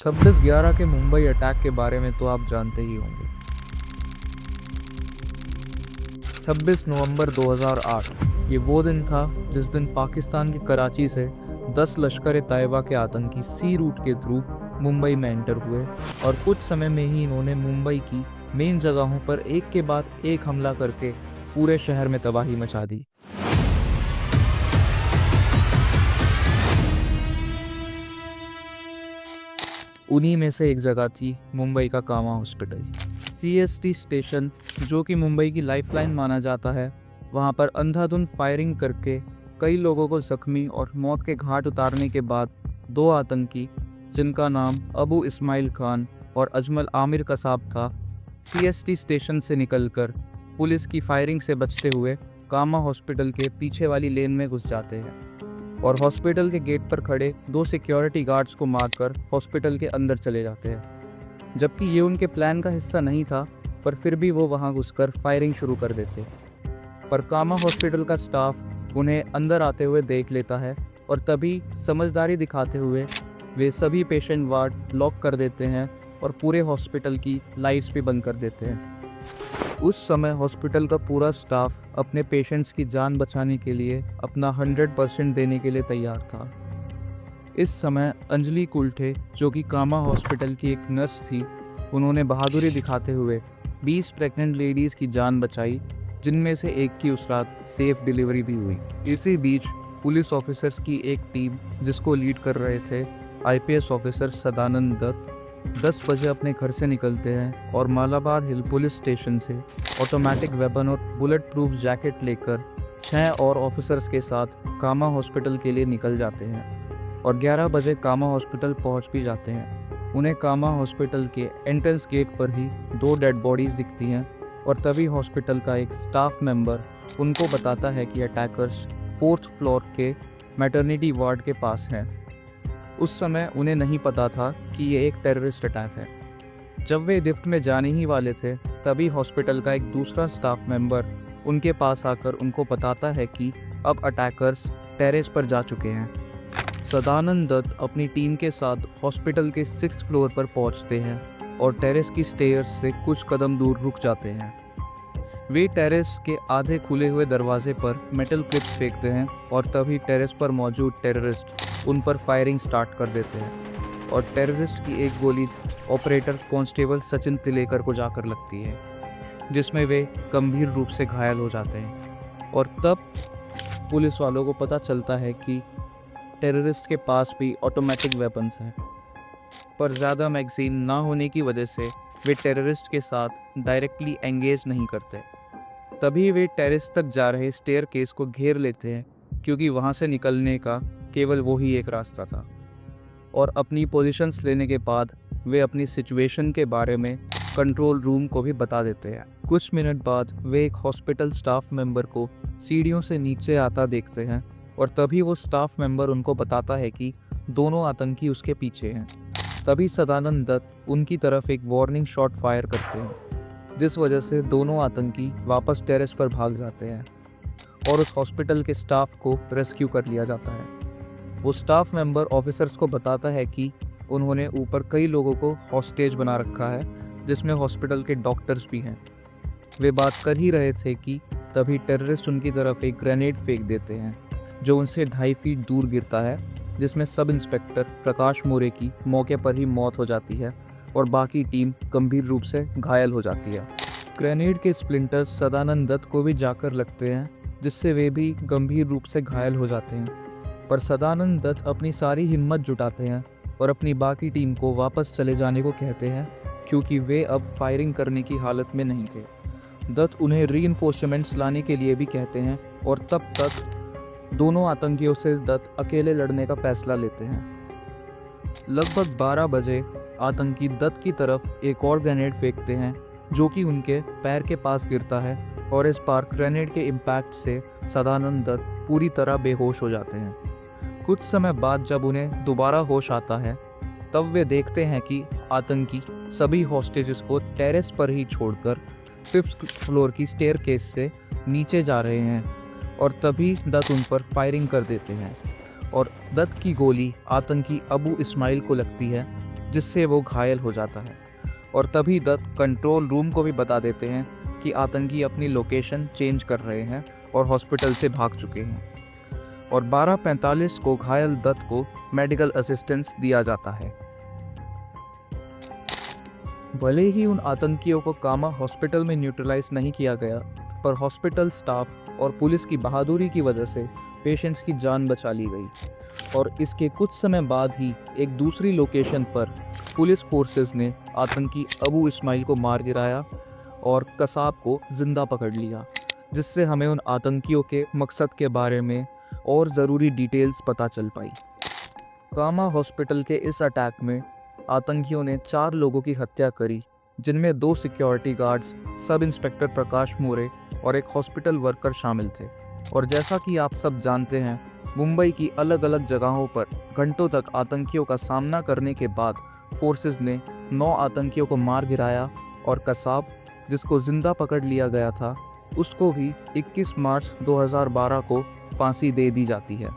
26/11 के मुंबई अटैक के बारे में तो आप जानते ही होंगे। 26 नवंबर 2008 ये वो दिन था जिस दिन पाकिस्तान के कराची से 10 लश्कर-ए-तैयबा के आतंकी सी रूट के थ्रू मुंबई में एंटर हुए और कुछ समय में ही इन्होंने मुंबई की मेन जगहों पर एक के बाद एक हमला करके पूरे शहर में तबाही मचा दी। उन्हीं में से एक जगह थी मुंबई का कामा हॉस्पिटल। सीएसटी स्टेशन, जो कि मुंबई की लाइफलाइन माना जाता है, वहां पर अंधाधुंध फायरिंग करके कई लोगों को जख्मी और मौत के घाट उतारने के बाद दो आतंकी, जिनका नाम अबू इस्माइल खान और अजमल आमिर कसाब था, सीएसटी स्टेशन से निकलकर पुलिस की फायरिंग से बचते हुए कामा हॉस्पिटल के पीछे वाली लेन में घुस जाते हैं और हॉस्पिटल के गेट पर खड़े दो सिक्योरिटी गार्ड्स को मारकर हॉस्पिटल के अंदर चले जाते हैं। जबकि ये उनके प्लान का हिस्सा नहीं था, पर फिर भी वो वहां घुसकर फायरिंग शुरू कर देते। पर कामा हॉस्पिटल का स्टाफ उन्हें अंदर आते हुए देख लेता है और तभी समझदारी दिखाते हुए वे सभी पेशेंट वार्ड लॉक कर देते हैं और पूरे हॉस्पिटल की लाइट्स भी बंद कर देते हैं। उस समय हॉस्पिटल का पूरा स्टाफ अपने पेशेंट्स की जान बचाने के लिए अपना 100% देने के लिए तैयार था। इस समय अंजलि कुलठे, जो कि कामा हॉस्पिटल की एक नर्स थी, उन्होंने बहादुरी दिखाते हुए 20 प्रेग्नेंट लेडीज़ की जान बचाई, जिनमें से एक की उस रात सेफ डिलीवरी भी हुई। इसी बीच पुलिस ऑफिसर्स की एक टीम, जिसको लीड कर रहे थे आईपीएस ऑफिसर सदानंद दत्त, 10 बजे अपने घर से निकलते हैं और मालाबार हिल पुलिस स्टेशन से ऑटोमेटिक वेपन और बुलेट प्रूफ जैकेट लेकर 6 और ऑफिसर्स के साथ कामा हॉस्पिटल के लिए निकल जाते हैं और 11 बजे कामा हॉस्पिटल पहुंच भी जाते हैं। उन्हें कामा हॉस्पिटल के एंट्रेंस गेट पर ही 2 डेड बॉडीज़ दिखती हैं और तभी हॉस्पिटल का एक स्टाफ मेंबर उनको बताता है कि अटैकर्स 4th फ्लोर के मैटरनिटी वार्ड के पास हैं। उस समय उन्हें नहीं पता था कि ये एक टेररिस्ट अटैक है। जब वे लिफ्ट में जाने ही वाले थे, तभी हॉस्पिटल का एक दूसरा स्टाफ मेंबर उनके पास आकर उनको बताता है कि अब अटैकर्स टेरेस पर जा चुके हैं। सदानंद दत्त अपनी टीम के साथ हॉस्पिटल के 6th फ्लोर पर पहुंचते हैं और टेरेस की स्टेयर्स से कुछ कदम दूर रुक जाते हैं। वे टेरेस के आधे खुले हुए दरवाजे पर मेटल क्लिप्स फेंकते हैं और तभी टेरेस पर मौजूद टेररिस्ट उन पर फायरिंग स्टार्ट कर देते हैं और टेररिस्ट की एक गोली ऑपरेटर कांस्टेबल सचिन तिलेकर को जाकर लगती है, जिसमें वे गंभीर रूप से घायल हो जाते हैं। और तब पुलिस वालों को पता चलता है कि टेररिस्ट के पास भी ऑटोमेटिक वेपन्स हैं, पर ज़्यादा मैगजीन ना होने की वजह से वे टेररिस्ट के साथ डायरेक्टली एंगेज नहीं करते। तभी वे टेरेस तक जा रहे स्टेयर केस को घेर लेते हैं, क्योंकि वहाँ से निकलने का केवल वही एक रास्ता था। और अपनी पोजीशंस लेने के बाद वे अपनी सिचुएशन के बारे में कंट्रोल रूम को भी बता देते हैं। कुछ मिनट बाद वे एक हॉस्पिटल स्टाफ मेंबर को सीढ़ियों से नीचे आता देखते हैं और तभी वो स्टाफ मेंबर उनको बताता है कि दोनों आतंकी उसके पीछे हैं। तभी सदानंद दत्त उनकी तरफ एक वार्निंग शॉट फायर करते हैं, जिस वजह से दोनों आतंकी वापस टेरेस पर भाग जाते हैं और उस हॉस्पिटल के स्टाफ को रेस्क्यू कर लिया जाता है। वो स्टाफ मेंबर ऑफिसर्स को बताता है कि उन्होंने ऊपर कई लोगों को हॉस्टेज बना रखा है, जिसमें हॉस्पिटल के डॉक्टर्स भी हैं। वे बात कर ही रहे थे कि तभी टेररिस्ट उनकी तरफ एक ग्रेनेड फेंक देते हैं, जो उनसे 2.5 फीट दूर गिरता है, जिसमें सब इंस्पेक्टर प्रकाश मोरे की मौके पर ही मौत हो जाती है और बाकी टीम गंभीर रूप से घायल हो जाती है। ग्रेनेड के स्प्लिंटर्स सदानंद दत्त को भी जाकर लगते हैं, जिससे वे भी गंभीर रूप से घायल हो जाते हैं। पर सदानंद दत्त अपनी सारी हिम्मत जुटाते हैं और अपनी बाकी टीम को वापस चले जाने को कहते हैं, क्योंकि वे अब फायरिंग करने की हालत में नहीं थे। दत्त उन्हें रीइंफोर्समेंट्स लाने के लिए भी कहते हैं और तब तक दोनों आतंकियों से दत्त अकेले लड़ने का फैसला लेते हैं। लगभग 12 बजे आतंकी दत्त की तरफ एक और ग्रेनेड फेंकते हैं, जो कि उनके पैर के पास गिरता है और इस बार ग्रेनेड के इम्पैक्ट से सदानंद दत्त पूरी तरह बेहोश हो जाते हैं। कुछ समय बाद जब उन्हें दोबारा होश आता है, तब वे देखते हैं कि आतंकी सभी हॉस्टेजेस को टेरेस पर ही छोड़कर 5th फ्लोर की स्टेयर केस से नीचे जा रहे हैं और तभी दत्त उन पर फायरिंग कर देते हैं और दत्त की गोली आतंकी अबू इस्माइल को लगती है, जिससे वो घायल हो जाता है। और तभी दत्त कंट्रोल रूम को भी बता देते हैं कि आतंकी अपनी लोकेशन चेंज कर रहे हैं और हॉस्पिटल से भाग चुके हैं। और 12:45 को घायल दत्त को मेडिकल असिस्टेंस दिया जाता है। भले ही उन आतंकियों को कामा हॉस्पिटल में न्यूट्रलाइज नहीं किया गया, पर हॉस्पिटल स्टाफ और पुलिस की बहादुरी की वजह से पेशेंट्स की जान बचा ली गई। और इसके कुछ समय बाद ही एक दूसरी लोकेशन पर पुलिस फोर्सेस ने आतंकी अबू इस्माइल को मार गिराया और कसाब को जिंदा पकड़ लिया, जिससे हमें उन आतंकियों के मकसद के बारे में और ज़रूरी डिटेल्स पता चल पाई। कामा हॉस्पिटल के इस अटैक में आतंकियों ने 4 लोगों की हत्या करी, जिनमें 2 सिक्योरिटी गार्ड्स, सब इंस्पेक्टर प्रकाश मोरे और एक हॉस्पिटल वर्कर शामिल थे। और जैसा कि आप सब जानते हैं, मुंबई की अलग अलग जगहों पर घंटों तक आतंकियों का सामना करने के बाद फोर्सेस ने 9 आतंकियों को मार गिराया और कसाब, जिसको जिंदा पकड़ लिया गया था, उसको भी 21 मार्च 2012 को फांसी दे दी जाती है।